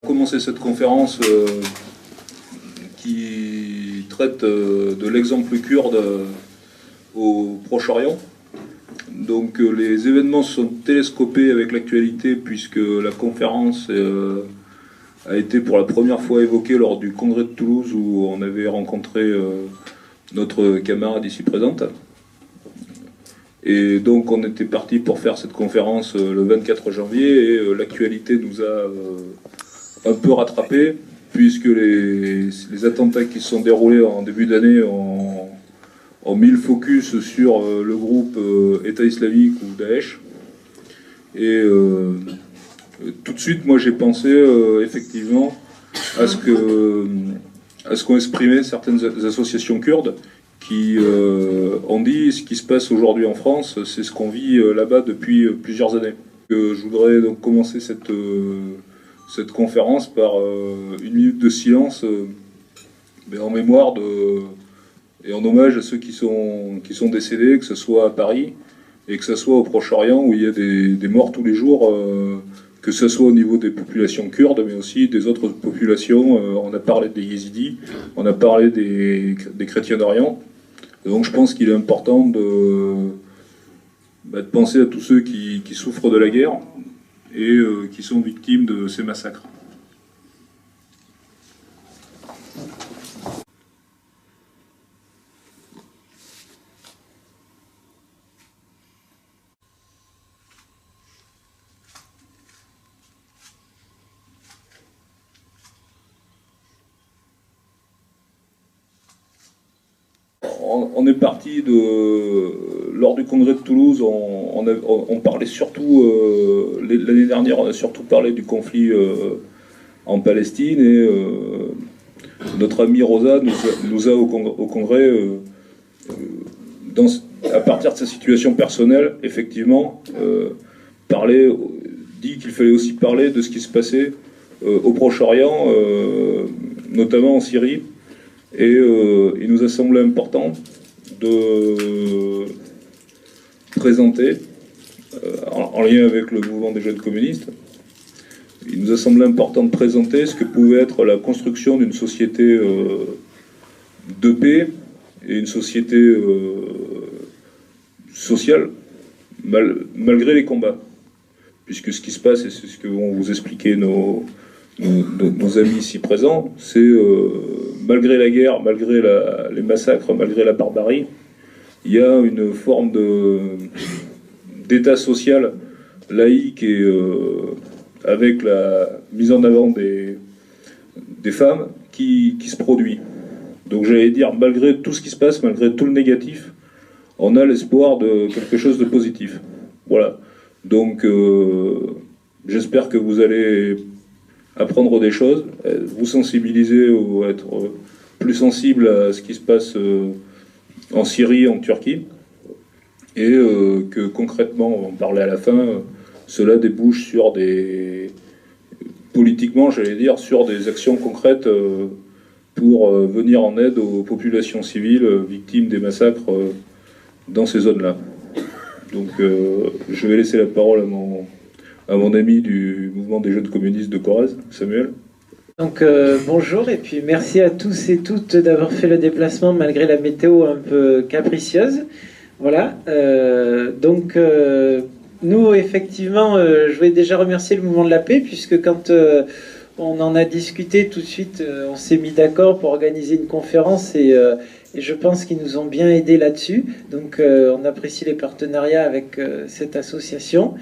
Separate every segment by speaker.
Speaker 1: Commencer cette conférence qui traite de l'exemple kurde au Proche-Orient. Donc les événements sont télescopés avec l'actualité puisque la conférence a été pour la première fois évoquée lors du congrès de Toulouse où on avait rencontré notre camarade ici présente. Et donc on était parti pour faire cette conférence le 24 janvier et l'actualité nous a un peu rattrapé puisque les attentats qui se sont déroulés en début d'année ont mis le focus sur le groupe État islamique ou Daesh. Et tout de suite, moi j'ai pensé effectivement à ce qu'ont exprimé certaines associations kurdes qui ont dit ce qui se passe aujourd'hui en France, c'est ce qu'on vit là-bas depuis plusieurs années. Je voudrais donc commencer cette conférence par une minute de silence en mémoire et en hommage à ceux qui sont décédés, que ce soit à Paris et que ce soit au Proche-Orient où il y a des morts tous les jours, que ce soit au niveau des populations kurdes mais aussi des autres populations. On a parlé des yézidis, on a parlé des chrétiens d'Orient. Donc je pense qu'il est important de penser à tous ceux qui souffrent de la guerre et qui sont victimes de ces massacres. On est parti lors du congrès de Toulouse, on parlait surtout, l'année dernière, on a surtout parlé du conflit en Palestine et notre ami Rosa nous a au congrès, à partir de sa situation personnelle, effectivement, dit qu'il fallait aussi parler de ce qui se passait au Proche-Orient, notamment en Syrie. Et il nous a semblé important de présenter, en lien avec le mouvement des jeunes communistes, il nous a semblé important de présenter ce que pouvait être la construction d'une société de paix et une société sociale malgré les combats. Puisque ce qui se passe, et c'est ce que vont vous expliquer nos amis ici présents, c'est malgré la guerre, malgré les massacres, malgré la barbarie, il y a une forme d'état social laïque et avec la mise en avant des femmes qui se produit. Donc j'allais dire, malgré tout ce qui se passe, malgré tout le négatif, on a l'espoir de quelque chose de positif. Voilà. Donc j'espère que vous allez apprendre des choses, vous sensibiliser ou être plus sensible à ce qui se passe en Syrie, en Turquie, et que concrètement, on va en parler à la fin, cela débouche sur politiquement, j'allais dire, sur des actions concrètes pour venir en aide aux populations civiles victimes des massacres dans ces zones-là. Donc je vais laisser la parole à mon ami du mouvement des jeunes communistes de Corrèze, Samuel.
Speaker 2: Donc bonjour et puis merci à tous et toutes d'avoir fait le déplacement malgré la météo un peu capricieuse. Voilà, nous effectivement, je vais déjà remercier le mouvement de la paix puisque quand on en a discuté tout de suite, on s'est mis d'accord pour organiser une conférence et je pense qu'ils nous ont bien aidés là-dessus. Donc on apprécie les partenariats avec cette association.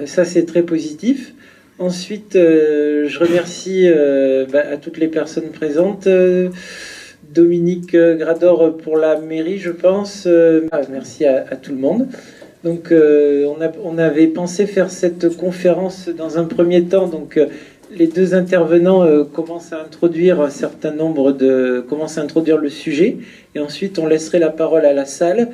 Speaker 2: Ça c'est très positif. Ensuite, je remercie à toutes les personnes présentes. Dominique Grador pour la mairie, je pense. Merci à tout le monde. Donc, on avait pensé faire cette conférence dans un premier temps. Donc, les deux intervenants commencent à introduire commencent à introduire le sujet. Et ensuite, on laisserait la parole à la salle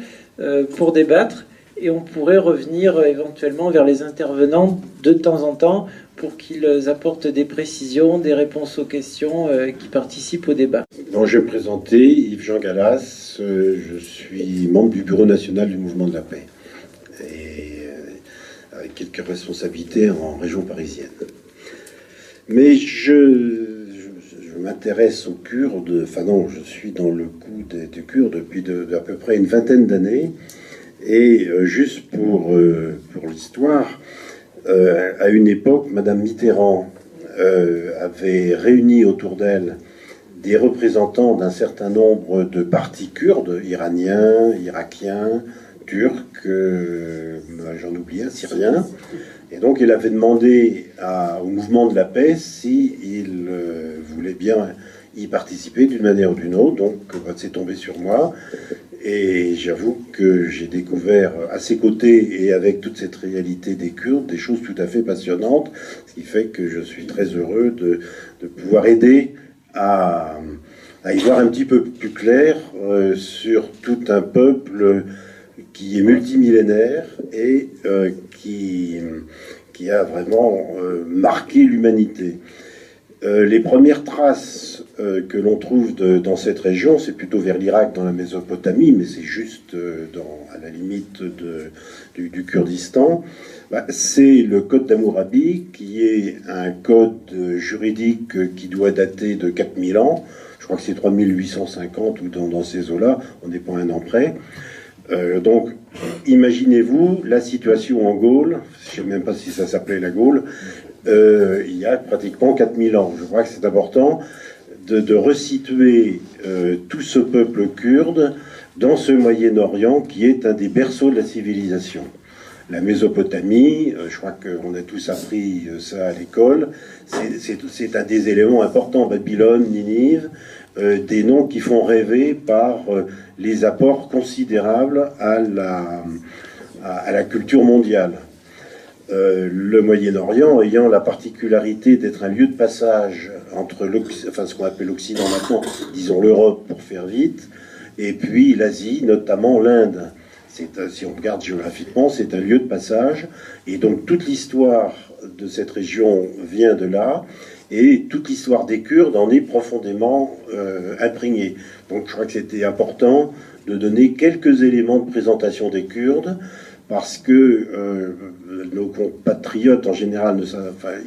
Speaker 2: pour débattre. Et on pourrait revenir éventuellement vers les intervenants de temps en temps pour qu'ils apportent des précisions, des réponses aux questions qui participent au débat.
Speaker 3: Donc, je vais me présenter, Yves-Jean Gallas, je suis membre du bureau national du mouvement de la paix, et avec quelques responsabilités en région parisienne. Mais je m'intéresse aux Kurdes, enfin non, je suis dans le coup des Kurdes depuis à peu près une vingtaine d'années. Et juste pour l'histoire, à une époque, Madame Mitterrand avait réuni autour d'elle des représentants d'un certain nombre de partis kurdes, iraniens, irakiens, turcs, j'en oublie un, syriens. Et donc il avait demandé au mouvement de la paix s'il voulait bien y participer d'une manière ou d'une autre. Donc c'est tombé sur moi. Et j'avoue que j'ai découvert à ses côtés et avec toute cette réalité des Kurdes des choses tout à fait passionnantes, ce qui fait que je suis très heureux de pouvoir aider à y voir un petit peu plus clair sur tout un peuple qui est multimillénaire et qui a vraiment marqué l'humanité. Les premières traces que l'on trouve dans cette région, c'est plutôt vers l'Irak, dans la Mésopotamie, mais c'est juste à la limite du Kurdistan. C'est le Code d'Hammurabi, qui est un code juridique qui doit dater de 4000 ans. Je crois que c'est 3850 ou dans ces eaux-là, on n'est pas un an près. Donc, imaginez-vous la situation en Gaule, je ne sais même pas si ça s'appelait la Gaule, il y a pratiquement 4000 ans. Je crois que c'est important de resituer tout ce peuple kurde dans ce Moyen-Orient qui est un des berceaux de la civilisation. La Mésopotamie, je crois qu'on a tous appris ça à l'école, c'est un des éléments importants. Babylone, Ninive, des noms qui font rêver par les apports considérables à la culture mondiale. Le Moyen-Orient ayant la particularité d'être un lieu de passage entre ce qu'on appelle l'Occident maintenant, disons l'Europe pour faire vite, et puis l'Asie, notamment l'Inde. Si on regarde géographiquement, c'est un lieu de passage, et donc toute l'histoire de cette région vient de là, et toute l'histoire des Kurdes en est profondément imprégnée. Donc je crois que c'était important de donner quelques éléments de présentation des Kurdes, parce que nos compatriotes en général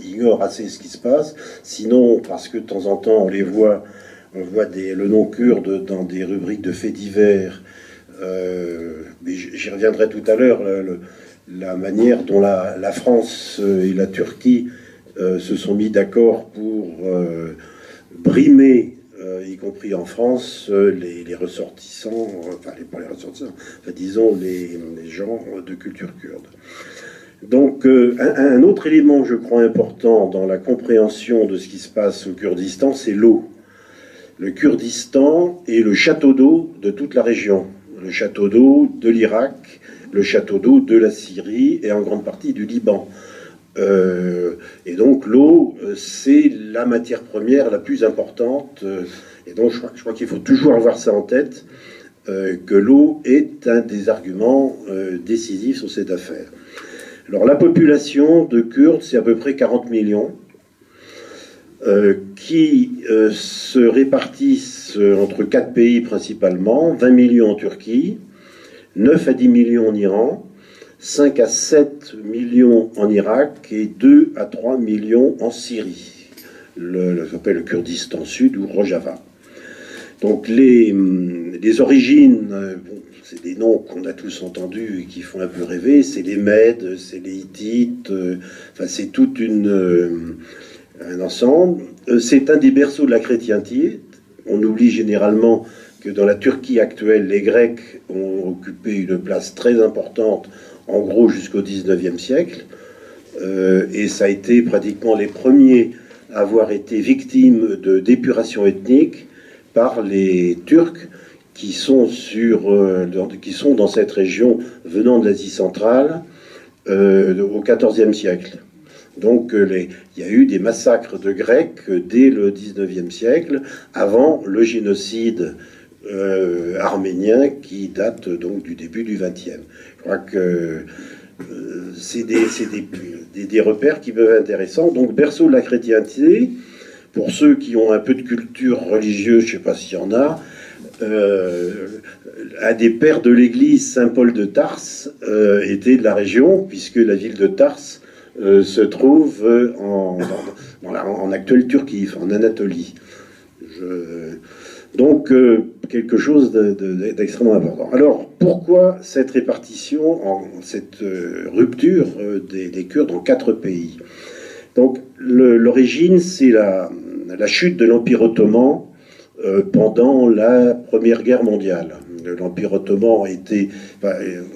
Speaker 3: ignorent assez ce qui se passe, sinon parce que de temps en temps on voit le nom kurde dans des rubriques de faits divers, mais j'y reviendrai tout à l'heure, la manière dont la France et la Turquie se sont mis d'accord pour brimer, y compris en France, les ressortissants, pas les ressortissants, disons les gens de culture kurde. Donc, un autre élément, je crois, important dans la compréhension de ce qui se passe au Kurdistan, c'est l'eau. Le Kurdistan est le château d'eau de toute la région. Le château d'eau de l'Irak, le château d'eau de la Syrie et en grande partie du Liban. Et donc l'eau, c'est la matière première la plus importante. Et donc je crois qu'il faut toujours avoir ça en tête, que l'eau est un des arguments décisifs sur cette affaire. Alors la population de Kurdes, c'est à peu près 40 millions, qui se répartissent entre 4 pays principalement, 20 millions en Turquie, 9 à 10 millions en Iran, 5 à 7 millions en Irak et 2 à 3 millions en Syrie, ce qu'on appelle le Kurdistan Sud ou Rojava. Donc les origines, c'est des noms qu'on a tous entendus et qui font un peu rêver, c'est les Mèdes, c'est les Hittites, c'est tout un ensemble. C'est un des berceaux de la chrétienté. On oublie généralement que dans la Turquie actuelle, les Grecs ont occupé une place très importante, en gros jusqu'au XIXe siècle, et ça a été pratiquement les premiers à avoir été victimes de d'épuration ethnique par les Turcs qui sont dans cette région venant de l'Asie centrale au XIVe siècle. Donc il y a eu des massacres de Grecs dès le XIXe siècle, avant le génocide arménien qui date donc du début du XXe. Je crois que c'est des repères qui peuvent être intéressants. Donc berceau de la chrétienté, pour ceux qui ont un peu de culture religieuse, je ne sais pas s'il y en a, un des pères de l'église, Saint Paul de Tarse, était de la région, puisque la ville de Tarse se trouve en actuelle Turquie, en Anatolie. Donc, quelque chose d'extrêmement important. Alors, pourquoi cette répartition, cette rupture des Kurdes en 4 pays? Donc, l'origine, c'est la chute de l'Empire ottoman pendant la Première Guerre mondiale. L'Empire ottoman était,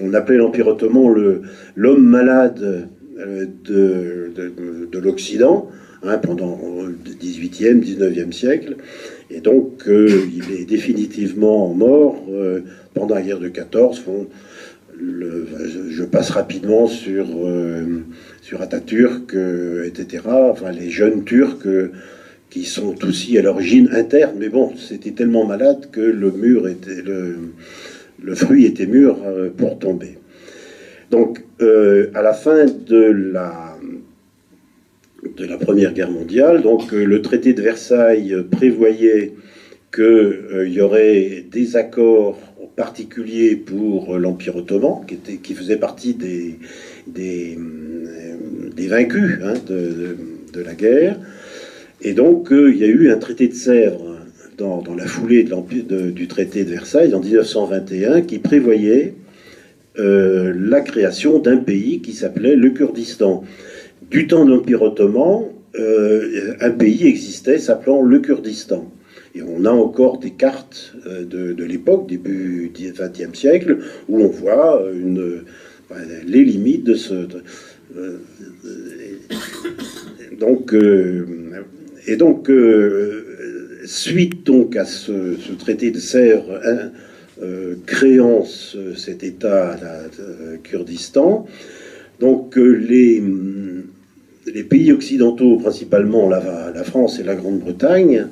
Speaker 3: on appelait l'Empire ottoman l'homme malade de l'Occident, hein, pendant le 18e, 19e siècle. Et donc, il est définitivement mort pendant la guerre de 14. Je passe rapidement sur Atatürk, etc. Enfin, les jeunes Turcs qui sont aussi à l'origine interne. Mais bon, c'était tellement malade que le fruit était mûr pour tomber. Donc, à la fin de la Première Guerre mondiale, donc le traité de Versailles prévoyait qu'il y aurait des accords particuliers pour l'Empire ottoman, qui faisait partie des vaincus, hein, de la guerre. Et donc, il y a eu un traité de Sèvres dans la foulée du traité de Versailles en 1921 qui prévoyait la création d'un pays qui s'appelait le Kurdistan. Du temps de l'Empire ottoman, un pays existait s'appelant le Kurdistan. Et on a encore des cartes de l'époque, début du XXe siècle, où on voit les limites de ce... suite donc à ce traité de Sèvres, créant cet État, Kurdistan, donc les pays occidentaux, principalement la France et la Grande-Bretagne,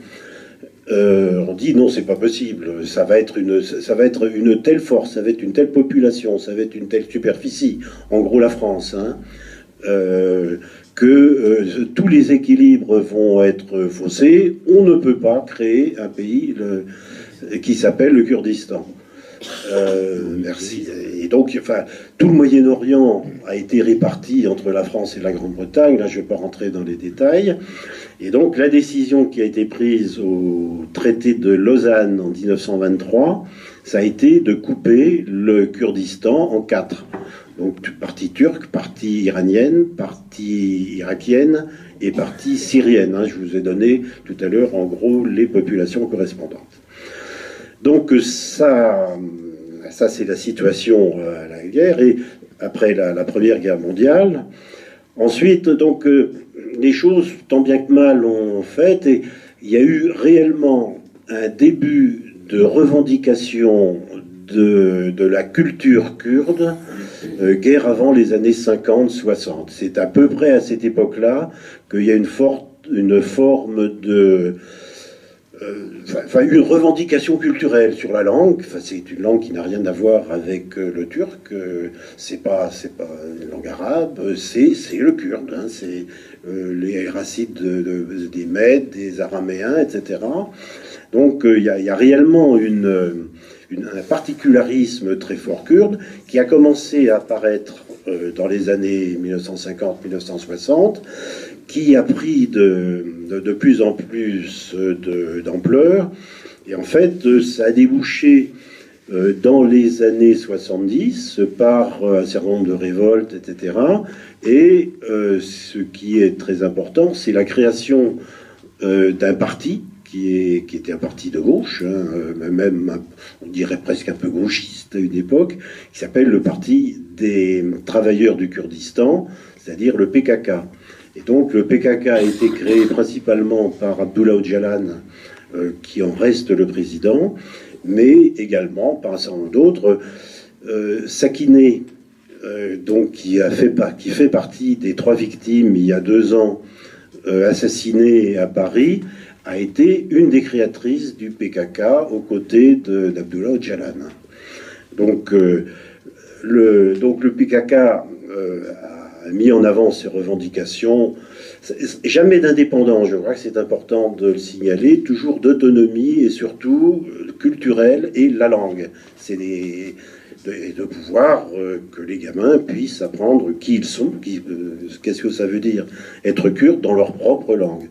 Speaker 3: on dit non, c'est pas possible, ça va être une telle force, ça va être une telle population, ça va être une telle superficie, en gros la France, hein, que tous les équilibres vont être faussés. On ne peut pas créer un pays qui s'appelle le Kurdistan. Merci. Et donc, enfin, tout le Moyen-Orient a été réparti entre la France et la Grande-Bretagne. Là, je ne vais pas rentrer dans les détails. Et donc, la décision qui a été prise au traité de Lausanne en 1923, ça a été de couper le Kurdistan en 4. Donc, partie turque, partie iranienne, partie irakienne et partie syrienne. Hein. Je vous ai donné tout à l'heure, en gros, les populations correspondantes. Donc, ça c'est la situation à la guerre, et après la Première Guerre mondiale. Ensuite, donc, les choses, tant bien que mal, ont fait, et il y a eu réellement un début de revendication de la culture kurde, guerre avant les années 50-60. C'est à peu près à cette époque-là qu'il y a une forme de... une revendication culturelle sur la langue. Enfin, c'est une langue qui n'a rien à voir avec le turc. C'est pas une langue arabe. C'est le kurde. Hein, c'est les racines des Mèdes, des Araméens, etc. Donc, il y a réellement un particularisme très fort kurde qui a commencé à apparaître dans les années 1950-1960, qui a pris de plus en plus d'ampleur. Et en fait, ça a débouché dans les années 70 par un certain nombre de révoltes, etc. Et ce qui est très important, c'est la création d'un parti qui était un parti de gauche, hein, même on dirait presque un peu gauchiste à une époque, qui s'appelle le Parti des travailleurs du Kurdistan, c'est-à-dire le PKK. Et donc le PKK a été créé principalement par Abdullah Öcalan, qui en reste le président, mais également par un certain nombre d'autres. Sakineh, donc qui fait partie des 3 victimes il y a 2 ans assassinées à Paris, a été une des créatrices du PKK aux côtés d'Abdullah Öcalan. Donc le PKK a mis en avant ses revendications, jamais d'indépendance, je crois que c'est important de le signaler, toujours d'autonomie et surtout culturelle, et la langue. et de pouvoir que les gamins puissent apprendre qui ils sont, qu'est-ce que ça veut dire être kurde dans leur propre langue.